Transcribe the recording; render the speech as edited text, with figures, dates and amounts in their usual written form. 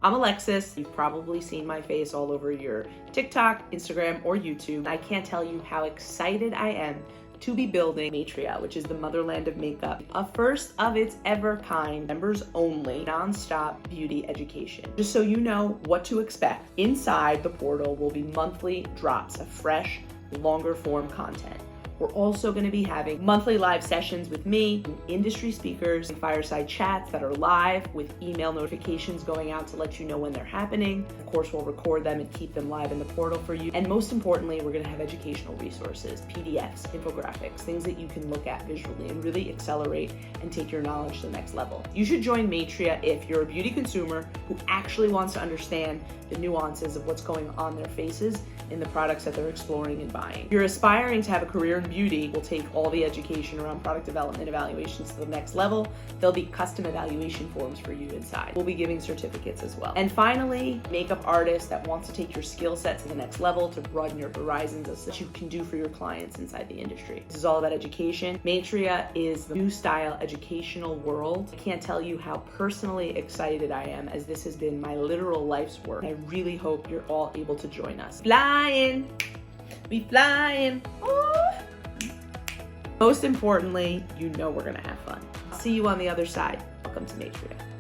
I'm Alexis. You've probably seen my face all over your TikTok, Instagram, or YouTube. I can't tell you how excited I am to be building Matria, which is the Motherland of makeup, a first of its ever kind, members only, non-stop beauty education. Just so you know what to expect, inside the portal will be monthly drops of fresh, longer form content. We're also going to be having monthly live sessions with me, industry speakers, and fireside chats that are live with email notifications going out to let you know when they're happening. Of course, we'll record them and keep them live in the portal for you. And most importantly, we're going to have educational resources, PDFs, infographics, things that you can look at visually and really accelerate and take your knowledge to the next level. You should join Matria if you're a beauty consumer who actually wants to understand the nuances of what's going on their faces in the products that they're exploring and buying. If you're aspiring to have a career in beauty, we'll take all the education around product development evaluations to the next level. There'll be custom evaluation forms for you inside. We'll be giving certificates as well. And finally, makeup artist that wants to take your skill set to the next level to broaden your horizons as that you can do for your clients inside the industry. This is all about education. Matria is the new style educational world. I can't tell you how personally excited I am, as this has been my literal life's work. I really hope you're all able to join us. We flying. Oh. Most importantly, you know we're gonna have fun. I'll see you on the other side. Welcome to Matria.